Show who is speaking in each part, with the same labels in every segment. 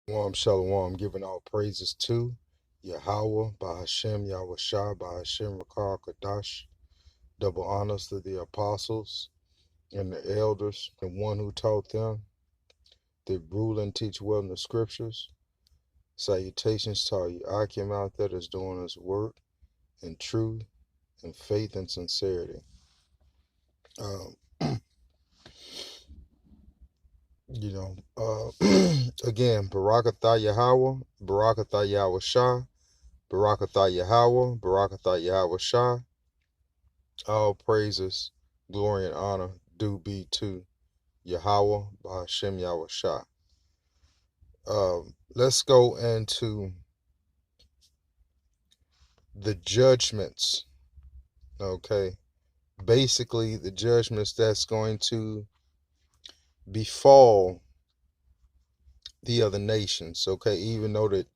Speaker 1: Shalom, giving all praises to Yahweh, Bahashem, Yahweh Shah, Bahashem, Rakar, Kadash, double honors to the apostles and the elders, the one who taught them, that rule and teach well in the scriptures. Salutations to all you Akim out there that's doing his work in truth and faith and sincerity. Um, again, Barakatha Yahweh, Barakatha Yahweh Shah, Barakatha Yahweh, Barakatha Yahweh Shah. All praises, glory, and honor do be to Yahweh, Bahashem Yahweh Shah. Let's go into the judgments, okay? Basically, the judgments that's going to befall the other nations, okay? Even though that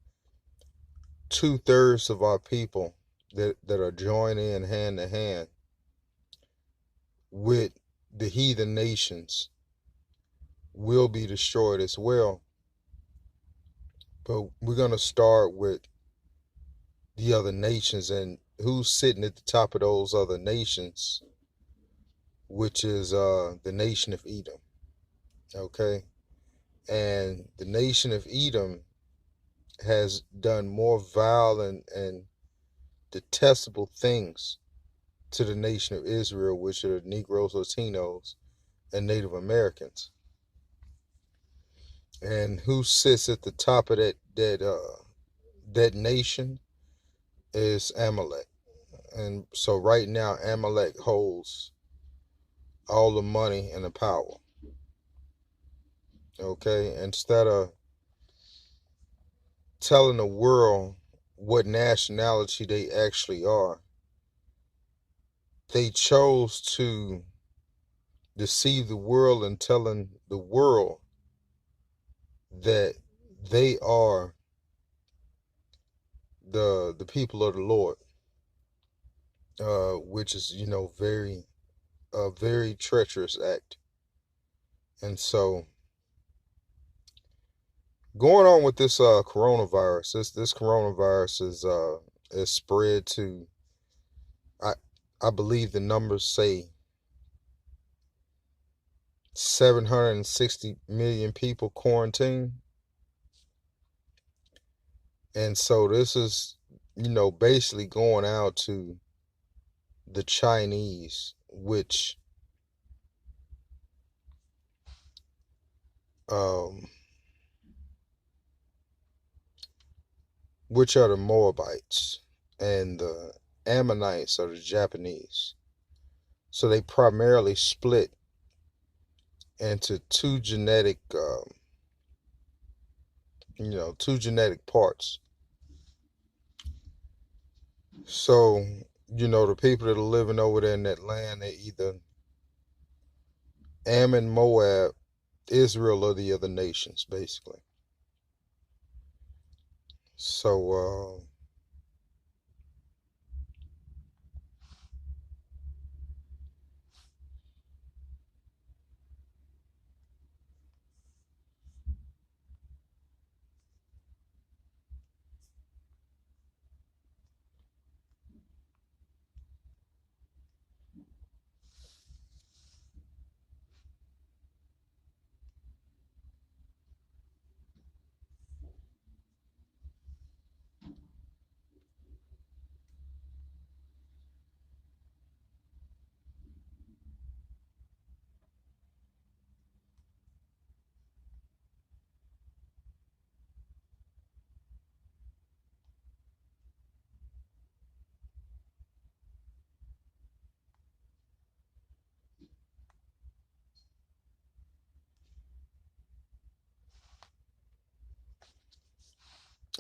Speaker 1: 2/3 of our people that are joining in hand to hand with the heathen nations will be destroyed as well. But we're going to start with the other nations and who's sitting at the top of those other nations, which is the nation of Edom. Okay. And the nation of Edom has done more vile and detestable things to the nation of Israel, which are Negroes, Latinos, and Native Americans. And who sits at the top of that nation is Amalek. And so right now Amalek holds all the money and the power. Okay, instead of telling the world what nationality they actually are, they chose to deceive the world and telling the world that they are the people of the Lord, which is very a very treacherous act. And so going on with this coronavirus, this coronavirus is spread to, I believe the numbers say 760 million people quarantined. And so this is, basically going out to the Chinese, um, which are the Moabites, and the Ammonites are the Japanese. So they primarily split into two genetic parts. So, the people that are living over there in that land, they're either Ammon, Moab, Israel, or the other nations, basically. So,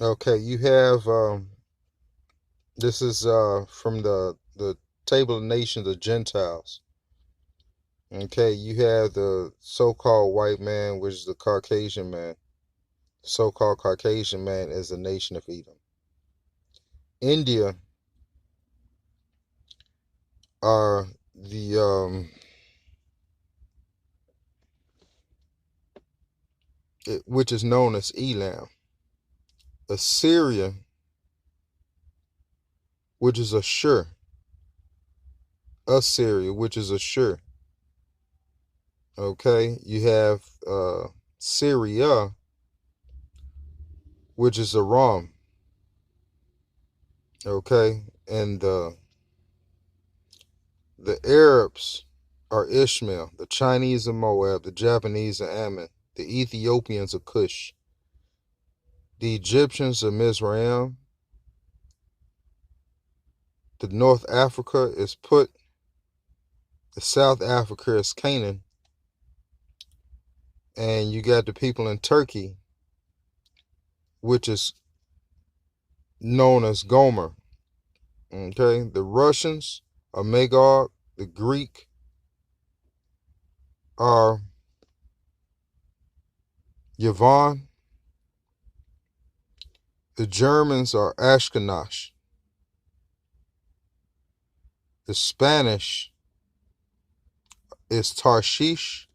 Speaker 1: okay, you have this is from the table of nations of Gentiles. Okay, you have the so-called white man, which is the Caucasian man. The so-called Caucasian man is the nation of Edom. India are which is known as Elam. Assyria, which is Ashur. Assyria, which is Ashur. Okay, you have Syria, which is Aram. Okay, and the Arabs are Ishmael, the Chinese are Moab, the Japanese are Ammon, the Ethiopians are Cush, the Egyptians are Mizraim, the North Africa is Put, the South Africa is Canaan, and you got the people in Turkey, which is known as Gomer. Okay, the Russians are Magog, the Greek are Yavon, the Germans are Ashkenaz, the Spanish is Tarshish,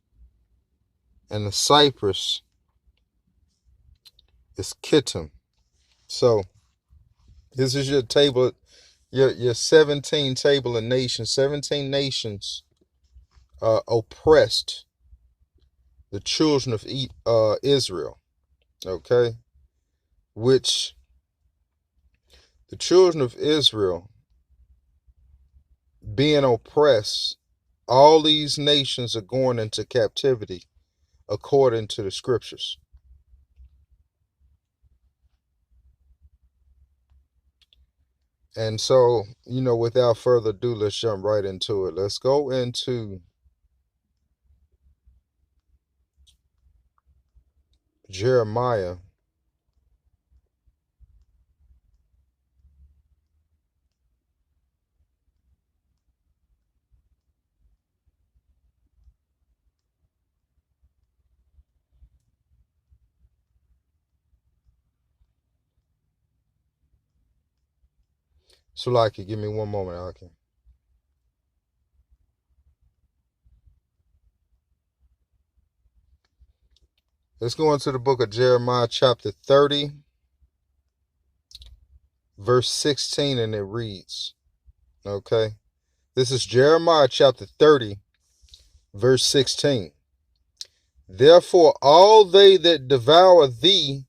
Speaker 1: and the Cyprus is Kittim. So this is your table, your 17 table of nations. 17 nations oppressed the children of Israel. Okay, which the children of Israel being oppressed, all these nations are going into captivity according to the scriptures. And so, without further ado, let's jump right into it. Let's go into Jeremiah. Sulaki, give me one moment, Aki. Let's go into the book of Jeremiah, chapter 30, verse 16, and it reads, okay, this is Jeremiah chapter 30, verse 16. Therefore, all they that devour thee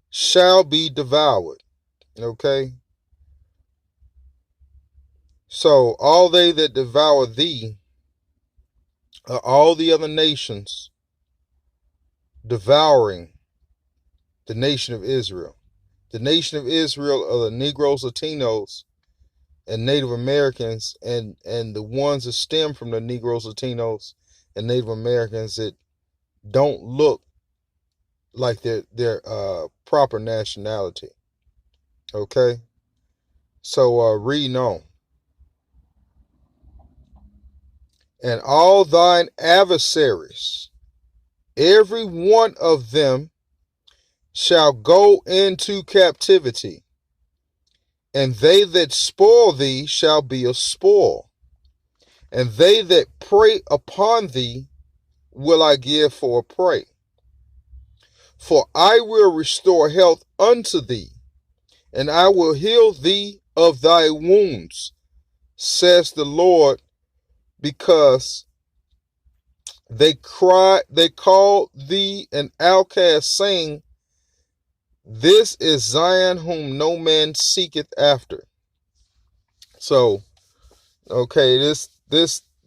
Speaker 1: shall be devoured. Okay? So, all they that devour thee are all the other nations devouring the nation of Israel. The nation of Israel are the Negroes, Latinos, and Native Americans, and the ones that stem from the Negroes, Latinos, and Native Americans that don't look like their proper nationality. Okay? So reading on. And all thine adversaries, every one of them shall go into captivity, and they that spoil thee shall be a spoil, and they that prey upon thee will I give for a prey. For I will restore health unto thee, and I will heal thee of thy wounds, says the Lord, because they called thee an outcast, saying, this is Zion whom no man seeketh after. So, okay, this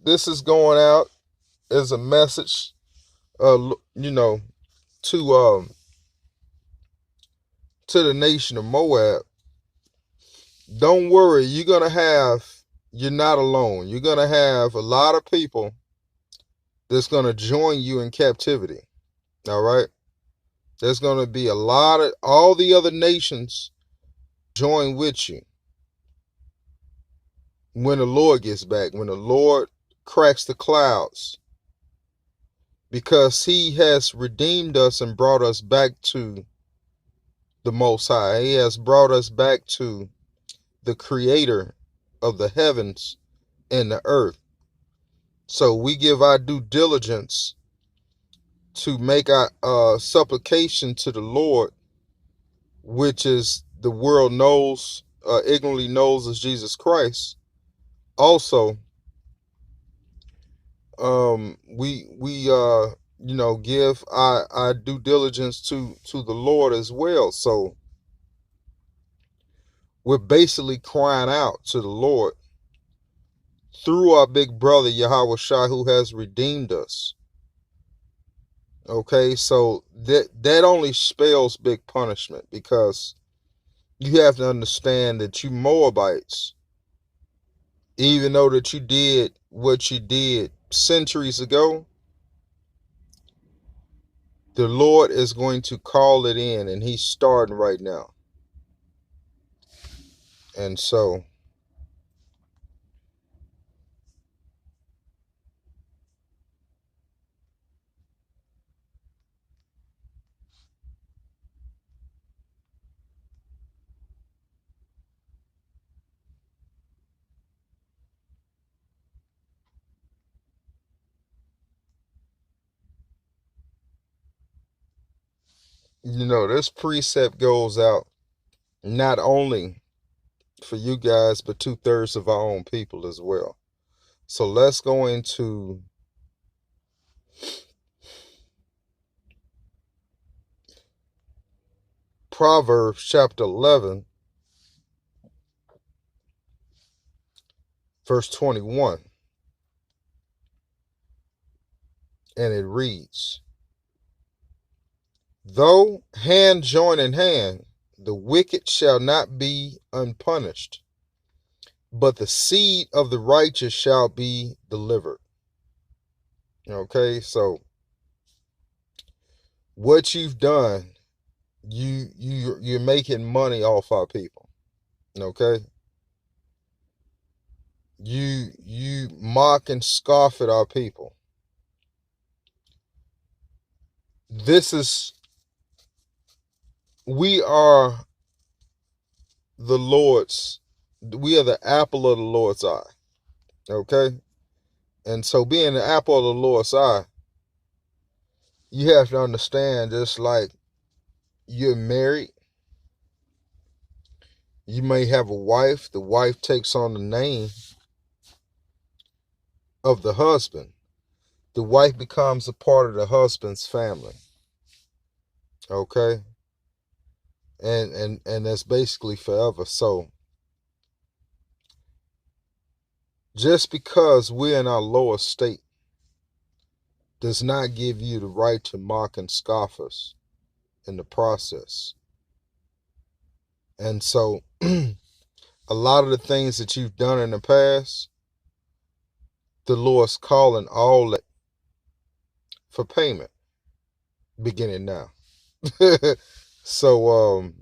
Speaker 1: is going out as a message, to the nation of Moab. Don't worry, you're not alone. You're gonna have a lot of people that's gonna join you in captivity. All right. There's going to be all the other nations join with you when the Lord gets back, when the Lord cracks the clouds, because he has redeemed us and brought us back to the Most High. He has brought us back to the Creator of the heavens and the earth. So we give our due diligence to make our supplication to the Lord which is the world knows, ignorantly knows as Jesus Christ, also, we give our due diligence to the Lord as well. So we're basically crying out to the Lord through our big brother Yahweh Shai, who has redeemed us. Okay, so that only spells big punishment, because you have to understand that you Moabites, even though that you did what you did centuries ago, the Lord is going to call it in, and he's starting right now. And so, this precept goes out not only for you guys, but 2/3 of our own people as well. So let's go into Proverbs chapter 11, verse 21. And it reads, though hand join in hand, the wicked shall not be unpunished, but the seed of the righteous shall be delivered. Okay, so what you've done, you're making money off our people. Okay, you mock and scoff at our people. We are the Lord's, we are the apple of the Lord's eye. Okay, and so being the apple of the Lord's eye, you have to understand, just like you're married, you may have a wife, the wife takes on the name of the husband. The wife becomes a part of the husband's family. Okay? And that's basically forever. So just because we're in our lower state does not give you the right to mock and scoff us in the process. And so a lot of the things that you've done in the past, the Lord's calling all that for payment beginning now. So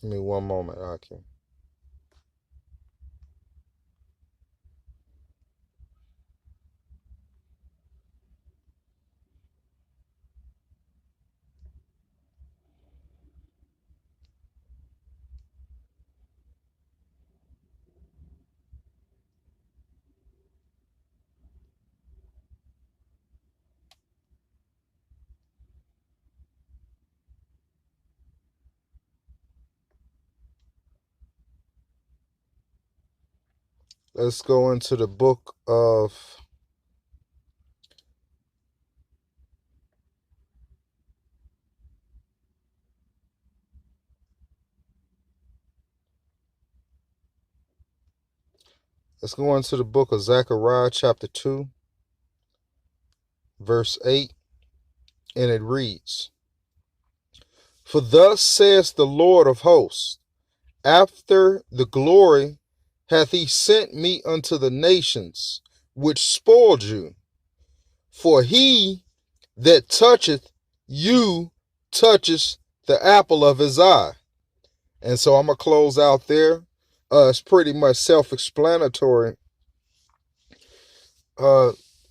Speaker 1: give me one moment, Akim. Let's go into the book of Zechariah chapter 2, verse 8, and it reads, for thus says the Lord of hosts, after the glory hath he sent me unto the nations which spoiled you. For he that toucheth you touches the apple of his eye. And so I'm going to close out there. It's pretty much self-explanatory.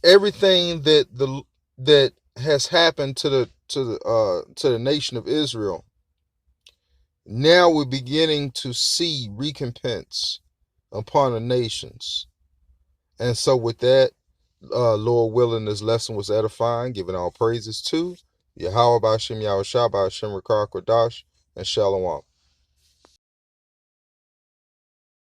Speaker 1: Everything that has happened to the nation of Israel, now we're beginning to see recompense upon the nations. And so with that, Lord willing, this lesson was edifying, giving all praises to Yahweh B'Ashem, Yahweh Shah B'Ashem, Rakar Kodash, and Shalom.